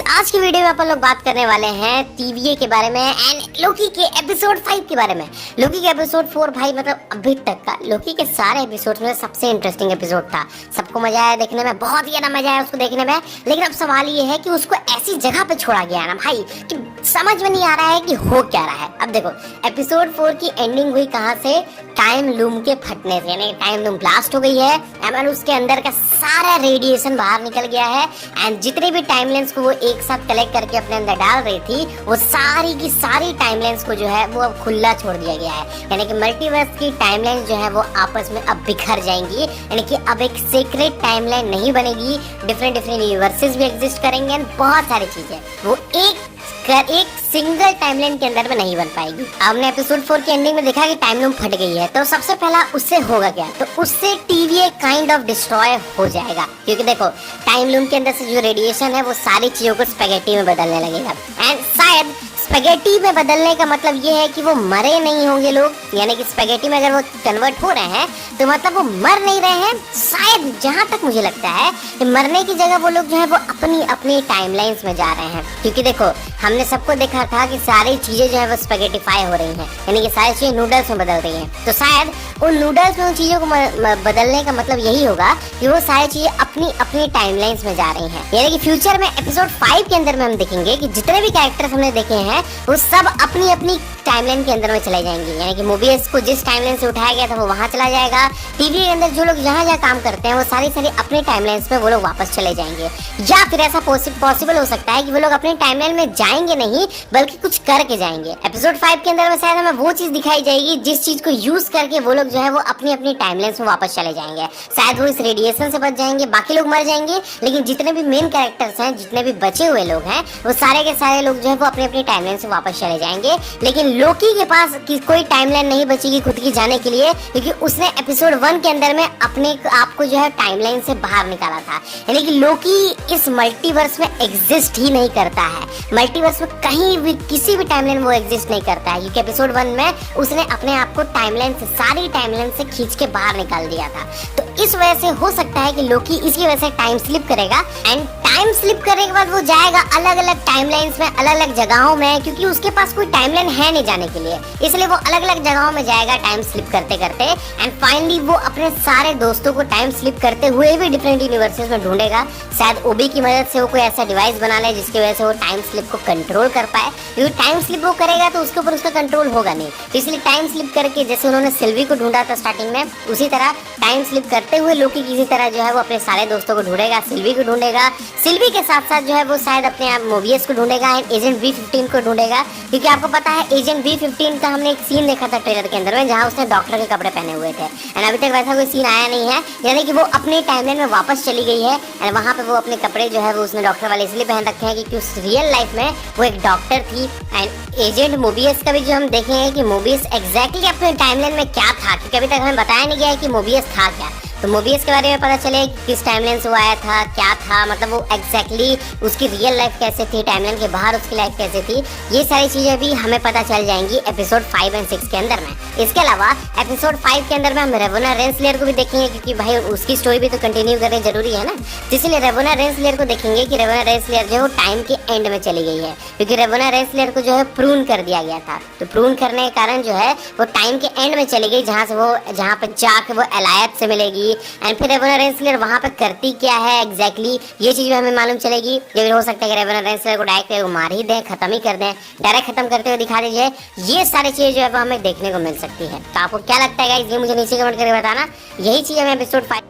आज की वीडियो में अपन लोग बात करने वाले हैं टीवीए के बारे में एंड लोकी के एपिसोड 5 के बारे में। लोकी के एपिसोड 4 भाई मतलब अभी तक का लोकी के सारे एपिसोड में सबसे इंटरेस्टिंग एपिसोड था। सबको मजा आया देखने में, बहुत ही ज्यादा मजा आया उसको देखने में। लेकिन अब सवाल ये है कि उसको ऐसी जगह पे छोड़ा गया ना भाई कि समझ में नहीं आ रहा है कि हो क्या रहा है। अब देखो एपिसोड 4 की एंडिंग हुई कहाँ से, टाइम लूम के फटने से, यानी टाइम लूम ब्लास्ट हो गई है एंड उसके अंदर का सारा रेडिएशन बाहर निकल गया है एंड जितने भी टाइमलाइंस को वो एक साथ कलेक्ट करके अपने अंदर डाल रही थी वो सारी की सारी टाइमलाइंस को जो है वो अब खुला छोड़ दिया गया है। यानी कि मल्टीवर्स की टाइमलाइंस जो है वो आपस में अब बिखर जाएंगी, यानी कि अब एक सीक्रेट टाइमलाइन नहीं बनेगी, डिफरेंट यूनिवर्सेस भी एग्जिस्ट करेंगे एंड बहुत सारी चीजें वो एक सिंगल टाइमलाइन के अंदर में नहीं बन पाएगी। हमने एपिसोड 4 की एंडिंग में देखा कि टाइम लूम फट गई है, तो सबसे पहला उससे होगा क्या, तो उससे टीवीए काइंड ऑफ डिस्ट्रॉय हो जाएगा। क्योंकि देखो टाइम लूम के अंदर से जो रेडिएशन है वो सारी चीजों को स्पेगेटी में बदलने लगेगा एंड शायद स्पेगेटी में बदलने का मतलब ये है कि वो मरे नहीं होंगे लोग, यानी कि स्पेगेटी में अगर वो कन्वर्ट हो रहे हैं तो मतलब वो मर नहीं रहे हैं। शायद जहां तक मुझे लगता है कि मरने की जगह वो लोग जो है वो अपनी अपनी टाइमलाइंस में जा रहे हैं। क्योंकि देखो हमने सबको देखा था कि सारी चीजें जो है वो स्पेगेटिफाई हो रही हैं, यानी कि सारी चीजें नूडल्स में बदल रही हैं। तो शायद उन नूडल्स में उन चीजों को बदलने का मतलब यही होगा कि वो सारी चीजें अपनी अपनी टाइमलाइंस में जा रही हैं। यानी कि फ्यूचर में एपिसोड 5 के अंदर में हम देखेंगे कि जितने भी कैरेक्टर्स हमने देखे हैं वो सब अपनी अपनी टाइमलाइन के अंदर में चले जाएंगे। यानी कि मूवीज को जिस टाइमलाइन से उठाया गया था वो वहां चला जाएगा। टीवी के अंदर जो लोग जहां जहां काम करते हैं वो सारी अपने टाइमलाइंस में वो लोग वापस चले जाएंगे। या फिर ऐसा पॉसिबल हो सकता है कि वो लोग अपने टाइमलाइन में जाएंगे नहीं बल्कि कुछ करके जाएंगे। एपिसोड 5 के अंदर में शायद हमें वो चीज दिखाई जाएगी जिस चीज को यूज करके वो लोग जो है वो अपनी अपनी टाइमलाइंस में वापस चले जाएंगे। शायद वो इस रेडिएशन से बच जाएंगे, बाकी लोग मर जाएंगे, लेकिन जितने भी मेन कैरेक्टर्स हैं, जितने भी बचे हुए लोग हैं, वो सारे के सारे लोग जो है वो अपनी अपनी टाइमलाइन से वापस चले जाएंगे। लेकिन लोकी के पास कोई टाइमलाइन नहीं बचेगी खुद की जाने के लिए, क्योंकि उसने एपिसोड 1 के अंदर में अपने आप को जो है टाइमलाइन से बाहर निकाला था। यानी कि लोकी इस मल्टीवर्स में एग्जिस्ट ही नहीं करता है, मल्टीवर्स में कहीं भी किसी भी टाइमलाइन वो एग्जिस्ट नहीं करता है, क्योंकि एपिसोड 1 में उसने अपने आप को टाइमलाइन से सारी टाइमलाइन से खींच के बाहर निकाल दिया था। तो इस वजह से हो सकता है कि लोकी इसकी वजह से टाइम स्लिप करेगा एंड टाइम स्लिप करने के बाद वो जाएगा अलग अलग टाइमलाइंस में, अलग अलग जगहों में, क्योंकि उसके पास कोई टाइमलाइन है नहीं जाने के लिए, इसलिए वो अलग अलग जगहों में जाएगा टाइम स्लिप करते करते एंड फाइनली वो अपने सारे दोस्तों को टाइम स्लिप करते हुए भी डिफरेंट यूनिवर्सेस में ढूंढेगा। शायद ओबी की मदद से वो कोई ऐसा डिवाइस बना ले जिसकी वजह से वो टाइम स्लिप को कंट्रोल कर पाए, क्योंकि टाइम स्लिप वो करेगा तो उसके ऊपर उसका कंट्रोल होगा नहीं। तो इसलिए टाइम स्लिप करके जैसे उन्होंने सिल्वी को ढूंढा था स्टार्टिंग में, उसी तरह टाइम स्लिप करते हुए लोकी किसी तरह जो है वो अपने सारे दोस्तों को ढूंढेगा, सिल्वी को ढूंढेगा, सिल्वी के साथ साथ जो है वो शायद अपने आप मोबियस को ढूंढेगा एंड एजेंट B15 को ढूंढेगा। क्योंकि आपको पता है एजेंट B15 का हमने एक सीन देखा था ट्रेलर के अंदर में जहां उसने डॉक्टर के कपड़े पहने हुए थे एंड अभी तक वैसा कोई सीन आया नहीं है, यानी कि वो अपने टाइमलाइन में वापस चली गई है एंड वहां पे वो अपने कपड़े जो है वो उसने डॉक्टर वाले इसलिए पहन रखे हैं क्योंकि उस रियल लाइफ में वो एक डॉक्टर थी। एंड एजेंट मोबियस का भी जो हम देखेंगे कि मोबियस एग्जैक्टली अपने टाइमलाइन में क्या था, क्योंकि अभी तक हमें बताया नहीं गया है कि मोबियस था क्या। तो मोबियस के बारे में पता चले किस टाइमलाइन से वो आया था, क्या था, मतलब वो एग्जैक्टली उसकी रियल लाइफ कैसे थी, टाइमलाइन के बाहर उसकी लाइफ कैसे थी, ये सारी चीजें भी हमें पता चल जाएंगी एपिसोड 5 और 6 के अंदर में। इसके अलावा एपिसोड 5 के अंदर में हम रेवोना रेंसलेयर को भी देखेंगे, क्योंकि भाई उसकी स्टोरी भी तो कंटिन्यू करनी जरूरी है ना, इसलिए रेवोना रेंसलेयर को देखेंगे कि रेवोना रेंसलेयर जो है वो टाइम के एंड में चली गई है, क्योंकि रेवोना रेंसलेयर को जो है प्रून कर दिया गया था। तो प्रून करने के कारण जो है वो टाइम के एंड में चली गई, जहाँ पे जाके वो एलायत से मिलेगी एंड फिर रेवोना रेंसलेयर वहां पे करती क्या है एग्जैक्टली ये चीज भी हमें मालूम चलेगी। या फिर हो सकता है कि रेवोना रेंसलेयर को डायरेक्ट मार ही दें, खत्म ही कर दें, डायरेक्ट खत्म करते हुए दिखा दीजिए। ये सारी चीजें जो है वो हमें देखने को मिल सकती है। तो आपको क्या लगता है गाइस, ये मुझे नीचे कमेंट करके बताना। यही चीज हमें एपिसोड 5